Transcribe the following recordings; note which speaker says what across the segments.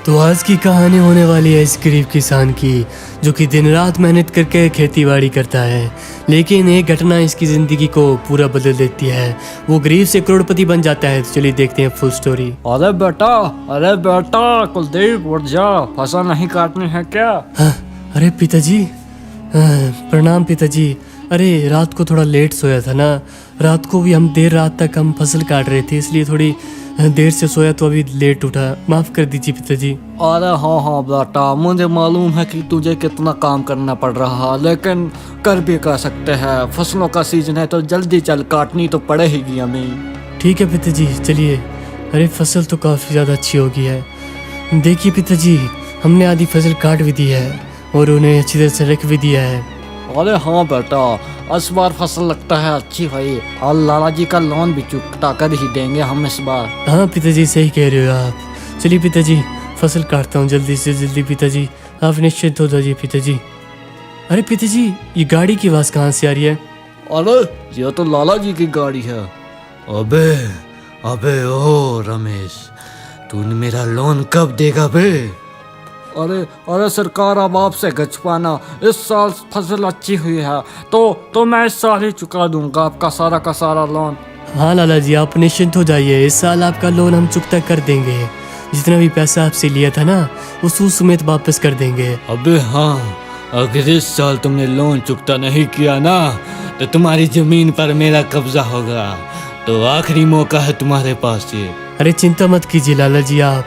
Speaker 1: तो आज की कहानी होने वाली है इस गरीब किसान की, जो कि दिन रात मेहनत करके खेती बाड़ी करता है, लेकिन एक घटना इसकी ज़िंदगी को पूरा बदल देती है। वो गरीब से करोड़पति बन जाता है। तो चलिए देखते हैं फुल स्टोरी।
Speaker 2: अरे बेटा कुलदीप उठ जा, फसल नहीं काटनी है क्या?
Speaker 1: हाँ, अरे पिताजी, प्रणाम पिताजी। अरे रात को थोड़ा लेट सोया था ना, रात को भी हम देर रात तक हम फसल काट रहे थे, इसलिए थोड़ी देर से सोया तो अभी लेट उठा, माफ़ कर दीजिए पिताजी।
Speaker 2: अरे हाँ बेटा, मुझे मालूम है कि तुझे कितना काम करना पड़ रहा, लेकिन कर भी कर सकते हैं। फसलों का सीजन है तो जल्दी चल, काटनी तो पड़ेगी हमें।
Speaker 1: ठीक है पिताजी, चलिए। अरे फसल तो काफ़ी ज़्यादा अच्छी हो गई है। देखिए पिताजी, हमने आधी फसल काट भी दी है और उन्हें अच्छी तरह से रख भी दिया है।
Speaker 2: अरे हाँ बेटा, इस बार फसल लगता है अच्छी हुई, और लाला जी का लोन भी चुकता कर ही देंगे हम इस बार।
Speaker 1: हाँ पिताजी, सही कह रहे हो आप। चलिए पिताजी, फसल काटता हूँ जल्दी से जल्दी। पिताजी आप निश्चिंत हो जाइए पिताजी। अरे पिताजी, ये गाड़ी की आवाज़ कहाँ से आ रही है?
Speaker 2: अरे ये तो लाला जी की गाड़ी है।
Speaker 3: अबे अबे ओ रमेश, तूने मेरा लोन कब देगा बे?
Speaker 2: अरे सरकार, अब आपसे गचपाना, इस साल फसल अच्छी हुई है तो मैं इस साल ही चुका दूंगा आपका सारा का सारा लोन।
Speaker 1: हाँ लाला जी, आप निश्चिंत हो जाइए, इस साल आपका लोन हम चुकता कर देंगे। जितना भी पैसा आपसे लिया था ना, वो सूद समेत वापस कर देंगे।
Speaker 3: अबे हाँ, अगर इस साल तुमने लोन चुकता नहीं किया ना, तो तुम्हारी जमीन पर मेरा कब्जा होगा। तो आखिरी मौका है तुम्हारे पास ये।
Speaker 1: अरे चिंता मत कीजिए लाला जी, आप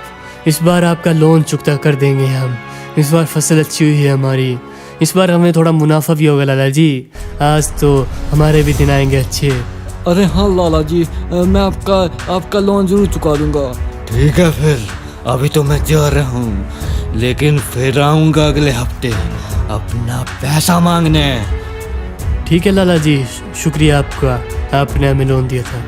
Speaker 1: इस बार आपका लोन चुकता कर देंगे हम। इस बार फसल अच्छी हुई है हमारी, इस बार हमें थोड़ा मुनाफा भी होगा लाला जी। आज तो हमारे भी दिन आएंगे अच्छे।
Speaker 2: अरे हाँ लाला जी, मैं आपका लोन जरूर चुका दूंगा।
Speaker 3: ठीक है फिर, अभी तो मैं जा रहा हूँ, लेकिन फिर आऊँगा अगले हफ्ते अपना पैसा मांगने।
Speaker 1: ठीक है लाला जी, शुक्रिया आपका, आपने हमें लोन दिया था।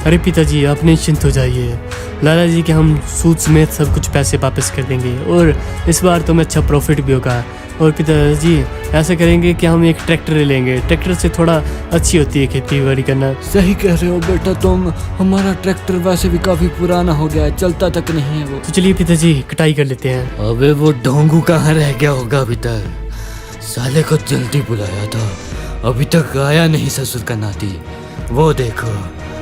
Speaker 1: अरे पिताजी आप निश्चिंत हो जाइए, लाला जी के हम सूद समेत सब कुछ पैसे वापस कर देंगे, और इस बार तो में अच्छा प्रॉफिट भी होगा। और पिताजी ऐसा करेंगे कि हम एक ट्रैक्टर ले लेंगे, ट्रैक्टर से थोड़ा अच्छी होती है खेती बाड़ी करना।
Speaker 2: सही कह रहे हो बेटा तुम, हमारा ट्रैक्टर वैसे भी काफी पुराना हो गया है, चलता तक नहीं है वो।
Speaker 1: तो चलिए पिताजी, कटाई कर लेते हैं।
Speaker 3: अबे वो ढोंगू कहाँ रह गया होगा अभी तक? साले को जल्दी बुलाया था, अभी तक आया नहीं ससुर का नाती। वो देखो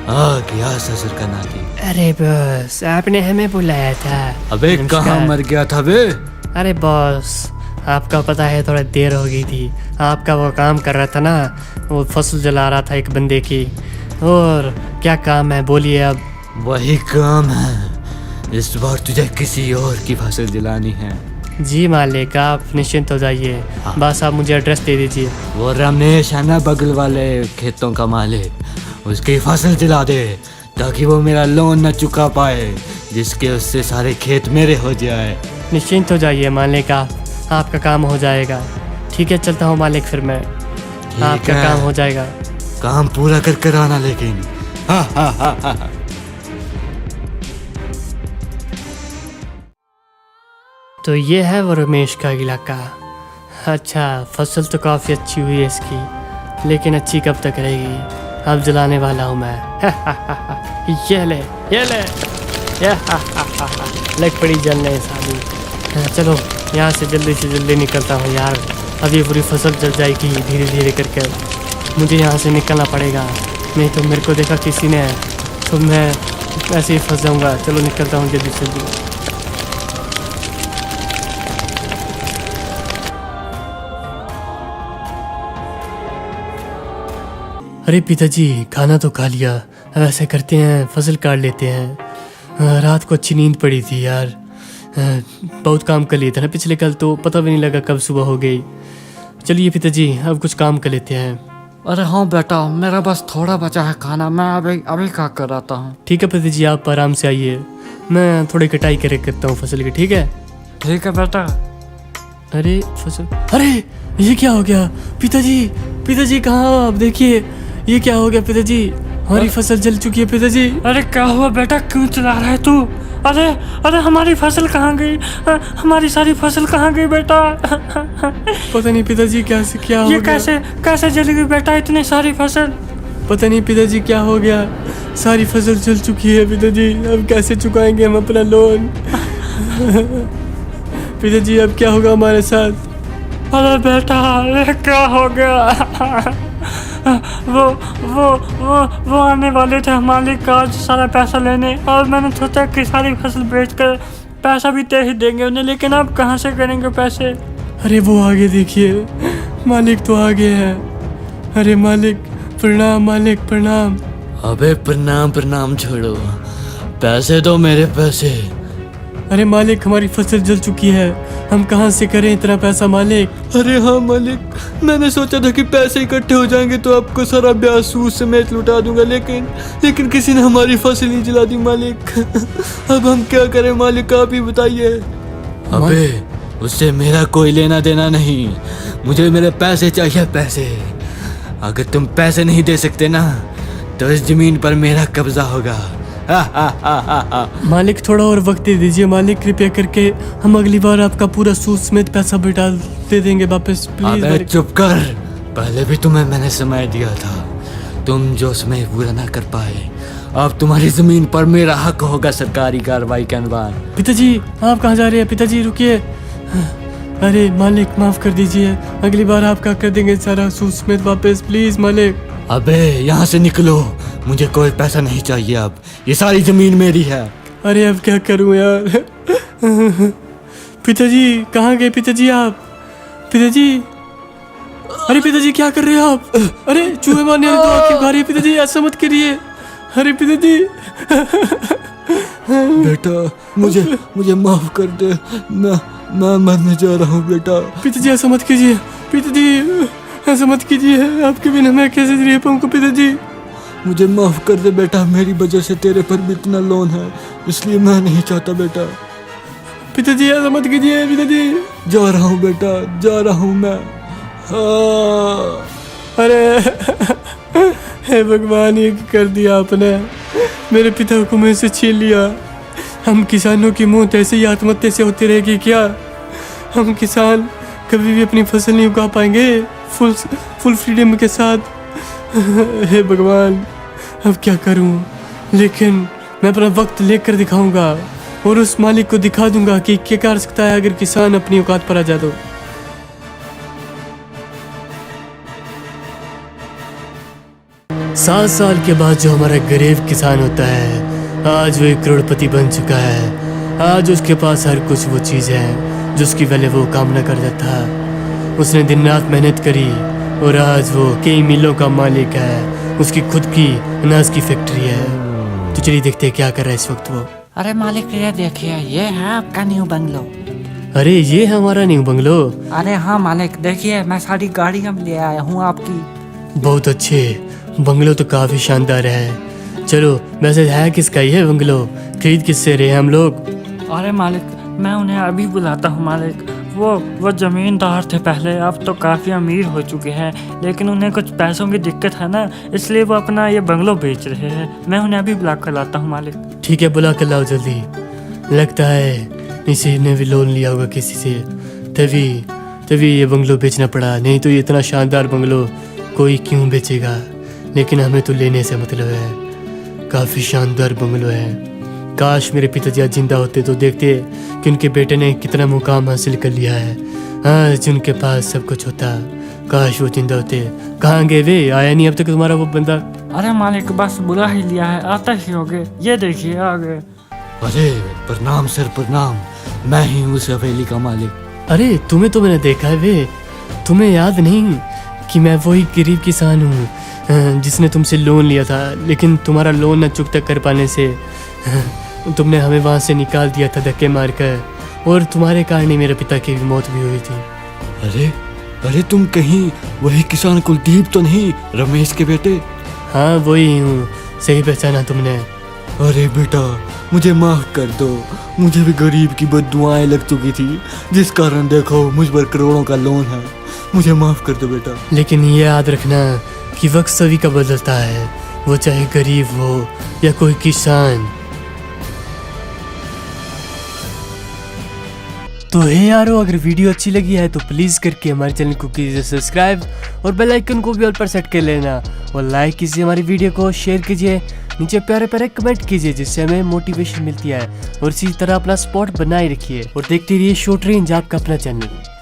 Speaker 3: आ गया ससुर का नाती।
Speaker 1: अरे बॉस, आपने हमें बुलाया था?
Speaker 3: अबे कहाँ मर गया था बे?
Speaker 1: अरे बॉस, आपका पता है थोड़ा देर हो गई थी, आपका वो काम कर रहा था ना, वो फसल जला रहा था एक बंदे की। और क्या काम है बोलिए अब?
Speaker 3: वही काम है, इस बार तुझे किसी और की फसल जलानी है।
Speaker 1: जी मालिक, आप निश्चिंत हो जाइए, बस आप मुझे एड्रेस दे दीजिए।
Speaker 3: वो रमेश है ना बगल वाले खेतों का मालिक, उसकी फसल जला दे ताकि वो मेरा लोन न चुका पाए, जिसके उससे सारे खेत मेरे हो जाए।
Speaker 1: निश्चिंत हो जाइए मालिक, आपका काम हो जाएगा। ठीक है, चलता हूँ मालिक, फिर मैं आपका काम हो जाएगा।
Speaker 3: काम पूरा कर कर आना लेकिन। हा।
Speaker 1: तो ये है वो रमेश का इलाका। अच्छा, फसल तो काफ़ी अच्छी हुई है इसकी, लेकिन अच्छी कब तक रहेगी? अब जलाने वाला हूँ मैं। ये ले लग पड़ी जलने साली। चलो यहाँ से जल्दी निकलता हूँ यार, अब ये पूरी फसल जल जाएगी धीरे धीरे करके। मुझे यहाँ से निकलना पड़ेगा, नहीं तो मेरे को देखा किसी ने तो मैं ऐसे ही फंस जाऊँगा। चलो निकलता हूँ जल्दी से जल्दी। अरे पिताजी, खाना तो खा लिया, अब ऐसा करते हैं फसल काट लेते हैं। रात को अच्छी नींद पड़ी थी यार, बहुत काम कर लिया था ना पिछले कल, तो पता भी नहीं लगा कब सुबह हो गई। चलिए पिताजी, अब कुछ काम कर लेते हैं।
Speaker 2: अरे हाँ बेटा, मेरा बस थोड़ा बचा है खाना, मैं अभी खा कर आता हूँ।
Speaker 1: ठीक है पिताजी, आप आराम से आइए, मैं थोड़ी कटाई करता हूँ फसल की। ठीक है?
Speaker 2: ठीक है बेटा।
Speaker 1: अरे फसल, अरे ये क्या हो गया पिताजी कहाँ हो आप? देखिए ये क्या हो गया पिताजी, हमारी फसल जल चुकी है पिताजी।
Speaker 2: अरे क्या हुआ बेटा, क्यों चला रहा है तू? अरे हमारी फसल कहाँ गई? हमारी सारी फसल कहाँ गई बेटा?
Speaker 1: पता नहीं पिताजी, क्या हो
Speaker 2: ये
Speaker 1: गया?
Speaker 2: कैसे जल गई बेटा इतनी सारी फसल?
Speaker 1: पता नहीं पिताजी क्या हो गया, सारी फसल जल चुकी है पिताजी। अब कैसे चुकाएंगे हम अपना लोन? पिताजी अब क्या होगा हमारे साथ?
Speaker 4: अरे बेटा, ये क्या हो गया? वो आने वाले थे हमारे काज सारा पैसा लेने, और मैंने सोचा कि सारी फसल बेचकर पैसा भी दे ही देंगे उन्हें, लेकिन अब कहाँ से करेंगे पैसे?
Speaker 1: अरे वो आगे देखिए, मालिक तो आगे है। अरे मालिक प्रणाम, मालिक प्रणाम।
Speaker 3: अबे प्रणाम प्रणाम छोड़ो, पैसे दो मेरे पैसे।
Speaker 1: अरे मालिक हमारी फसल जल चुकी है, हम कहाँ से करें इतना पैसा मालिक?
Speaker 2: अरे हाँ मालिक, मैंने सोचा था कि पैसे इकट्ठे हो जाएंगे तो आपको सारा ब्याज सूद समेत लुटा दूंगा, लेकिन किसी ने हमारी फसल ही जला दी मालिक। अब हम क्या करें मालिक, आप ही बताइए।
Speaker 3: अबे उससे मेरा कोई लेना देना नहीं, मुझे मेरे पैसे चाहिए, पैसे। अगर तुम पैसे नहीं दे सकते ना तो इस जमीन पर मेरा कब्जा होगा।
Speaker 1: मालिक थोड़ा और वक्त दे दीजिए मालिक, कृपया करके। हम अगली बार आपका पूरा सूद समेत पैसा बेटा दे देंगे वापस, प्लीज।
Speaker 3: अबे चुप कर, पहले भी तुम्हें मैंने समय दिया था, तुम जो समय पूरा ना कर पाए, अब तुम्हारी जमीन पर मेरा हक होगा सरकारी कार्रवाई के अनुसार।
Speaker 1: पिताजी आप कहाँ जा रहे हैं? पिताजी रुकिए। अरे मालिक माफ कर दीजिए, अगली बार आपका कर देंगे सारा सूद समेत वापस, प्लीज मालिक।
Speaker 3: अबे यहाँ से निकलो, मुझे कोई पैसा नहीं चाहिए, अब ये सारी जमीन मेरी है।
Speaker 1: अरे अब क्या करूं यार? पिताजी कहाँ गए पिताजी आप? पिताजी, अरे पिताजी क्या कर रहे हो आप? अरे चूहे मारने वाली तो आपकी बारी है पिताजी, ऐसा मत करिए। अरे पिताजी
Speaker 2: बेटा मुझे माफ कर दे, मैं मरने जा रहा हूँ बेटा।
Speaker 1: पिताजी ऐसा मत कीजिए, पिताजी ऐसा मत कीजिए, आपके बिना मैं कैसे रह पाऊंगा पिताजी?
Speaker 2: मुझे माफ कर दे बेटा, मेरी वजह से तेरे पर भी इतना लोन है, इसलिए मैं नहीं चाहता बेटा।
Speaker 1: पिताजी ऐसा मत कीजिए पिताजी।
Speaker 2: जा रहा हूँ बेटा, जा रहा हूँ मैं।
Speaker 1: अरे हे भगवान, ये कर दिया आपने, मेरे पिता को मुझे से छीन लिया। हम किसानों की मौत ऐसे ही आत्महत्या से होती रहेगी क्या? हम किसान कभी भी अपनी फसल नहीं उगा पाएंगे फुल फ्रीडम के साथ? हे भगवान अब क्या करूं? लेकिन मैं अपना वक्त लेकर दिखाऊंगा और उस मालिक को दिखा दूंगा कि क्या कर सकता है अगर किसान अपनी औकात पर आ जाए तो। 7 साल के बाद जो हमारा गरीब किसान होता है, आज वो एक करोड़पति बन चुका है। आज उसके पास हर कुछ वो चीज़ है जिसकी पहले वो कामना करता था। उसने दिन रात मेहनत करी और आज वो कई मिलों का मालिक है, उसकी खुद की अनाज की फैक्ट्री है। तो चलिए देखते हैं क्या कर रहा है इस वक्त वो।
Speaker 4: अरे मालिक ये देखिए, ये है आपका न्यू बंगलो।
Speaker 1: अरे ये है हमारा न्यू बंगलो?
Speaker 4: अरे हाँ मालिक, देखिए मैं सारी गाड़ियाँ ले आया हूँ आपकी।
Speaker 1: बहुत अच्छे, बंगलो तो काफ़ी शानदार है। चलो वैसे है किसका ये बंगलो? खरीद किससे रहे हम लोग?
Speaker 4: अरे मालिक मैं उन्हें अभी बुलाता हूँ मालिक। वो ज़मींदार थे पहले, अब तो काफ़ी अमीर हो चुके हैं, लेकिन उन्हें कुछ पैसों की दिक्कत है ना, इसलिए वो अपना ये बंगलो बेच रहे हैं। मैं उन्हें अभी बुला कर लाता हूँ मालिक।
Speaker 1: ठीक है बुला कर लाओ जल्दी। लगता है इसी ने भी लोन लिया होगा किसी से, तभी ये बंगलो बेचना पड़ा, नहीं तो ये इतना शानदार बंगलो कोई क्यों बेचेगा। लेकिन हमें तो लेने से मतलब है, काफ़ी शानदार बंगलो है। काश मेरे पिताजी आज जिंदा होते तो देखते कि उनके बेटे ने कितना मुकाम हासिल कर लिया है। आज उनके पास सब कुछ होता, काश वो जिंदा होते। कहाँ गए वे? आया नहीं अब तक तुम्हारा वो बंदा?
Speaker 4: अरे मालिक बस बुला ही लिया है, आता ही हो गए। ये देखिए आ गए।
Speaker 3: अरे प्रणाम सर प्रणाम, मैं ही हूँ उस हवेली का मालिक।
Speaker 1: अरे तुम्हें तो मैंने देखा है वे, तुम्हें याद नहीं कि मैं वही गरीब किसान हूँ जिसने तुमसे लोन लिया था, लेकिन तुम्हारा लोन न चुकता कर पाने से तुमने हमें वहाँ से निकाल दिया था धक्के मारकर, और तुम्हारे कारण ही मेरे पिता की मौत भी हुई थी।
Speaker 2: अरे तुम कहीं वही किसान कुलदीप तो नहीं, रमेश के बेटे?
Speaker 1: हाँ वही हूँ, सही पहचाना तुमने।
Speaker 2: अरे बेटा मुझे माफ कर दो, मुझे भी गरीब की बददुआएं लग चुकी थी, जिस कारण देखो मुझ पर करोड़ों का लोन है। मुझे माफ कर दो बेटा।
Speaker 1: लेकिन ये याद रखना कि वक्त सभी का बदलता है, वो चाहे गरीब हो या कोई किसान। तो हे यारो, अगर वीडियो अच्छी लगी है तो प्लीज़ करके हमारे चैनल को कीजिए सब्सक्राइब और बेल आइकन को भी ऑल पर सेट कर लेना और लाइक कीजिए हमारी वीडियो को, शेयर कीजिए, नीचे प्यारे प्यारे कमेंट कीजिए जिससे हमें मोटिवेशन मिलती है और इसी तरह अपना स्पॉट बनाए रखिए और देखते रहिए शॉर्ट रेंज आपका अपना चैनल।